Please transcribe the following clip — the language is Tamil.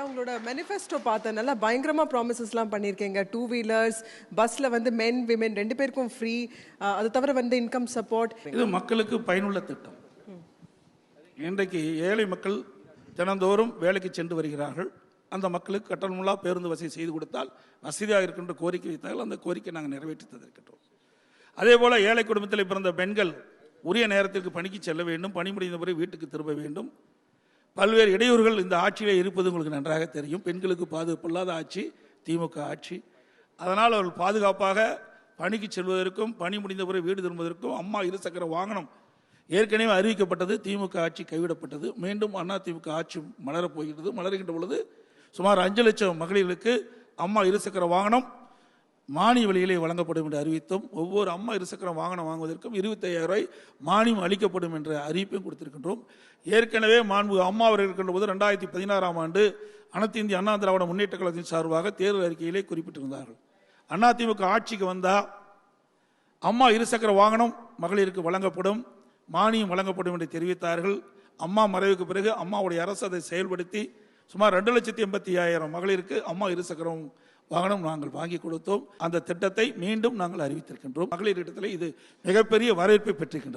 உங்களோட மேனிஃபெஸ்டோ பார்த்தேன். நல்லா பயங்கரமா ப்ராமிசஸ்லாம் பண்ணியிருக்கீங்க. 2 வீலர்ஸ், பஸ்ல வந்து மென் விமென் 2 பேருக்கும் ஃப்ரீ. அது தவிர வந்து இன்கம் சப்போர்ட். இது மக்களுக்கு பயனுள்ள திட்டம். இன்றைக்கு ஏழை மக்கள் தினந்தோறும் வேலைக்கு சென்று வருகிறார்கள். அந்த மக்களுக்கு கட்டணமில்லா பேருந்து வசதி செய்து கொடுத்தால் வசதியாக இருக்கின்ற கோரிக்கை வைத்தால் அந்த கோரிக்கை நாங்கள் நிறைவேற்றி தந்திருக்கின்றோம். அதே போல ஏழை குடும்பத்தில் பிறந்த பெண்கள் உரிய நேரத்திற்கு பணிக்கு செல்ல வேண்டும், பணி முடிந்த பிறகு வீட்டுக்கு திரும்ப வேண்டும். பல்வேறு இடையூறுகள் இந்த ஆட்சியிலே இருப்பது உங்களுக்கு நன்றாக தெரியும். பெண்களுக்கு பாதுகாப்பில்லாத ஆட்சி திமுக ஆட்சி. அதனால் அவர்கள் பாதுகாப்பாக பணிக்கு செல்வதற்கும் பணி முடிந்த பிறகு வீடு திரும்புவதற்கும் அம்மா இருசக்கர வாகனம் ஏற்கனவே அறிவிக்கப்பட்டது. திமுக ஆட்சி கைவிடப்பட்டது. மீண்டும் அதிமுக ஆட்சி மலரப் போகிறது. மலர்கின்ற பொழுது சுமார் 5 லட்சம் மகளிர்களுக்கு அம்மா இருசக்கர வாகனம் மானிய விலையிலே வழங்கப்படும் என்று அறிவித்தோம். ஒவ்வொரு அம்மா இருசக்கர வாகனம் வாங்குவதற்கும் 25,000 ரூபாய் மானியம் அளிக்கப்படும் என்ற அறிவிப்பையும் கொடுத்திருக்கின்றோம். ஏற்கனவே மாண்பு அம்மா அவர்கள் இருக்கின்ற போது 2016ஆம் ஆண்டு அனைத்து இந்திய அண்ணா திராவிட முன்னேற்ற கழகத்தின் சார்பாக தேர்தல் அறிக்கையிலே குறிப்பிட்டிருந்தார்கள். அதிமுக ஆட்சிக்கு வந்தால் அம்மா இருசக்கர வாகனம் மகளிருக்கு வழங்கப்படும், மானியம் வழங்கப்படும் என்று தெரிவித்தார்கள். அம்மா மறைவுக்கு பிறகு அம்மாவுடைய அரசு அதை செயல்படுத்தி சுமார் 2,85,000 மகளிருக்கு அம்மா இருசக்கரம் வாகனம் நாங்கள் வாங்கி கொடுத்தோம். அந்த திட்டத்தை மீண்டும் நாங்கள் அறிவித்திருக்கின்றோம். மகளிர் இடத்திலே இது மிகப்பெரிய வரவேற்பை பெற்றிருக்கின்றோம்.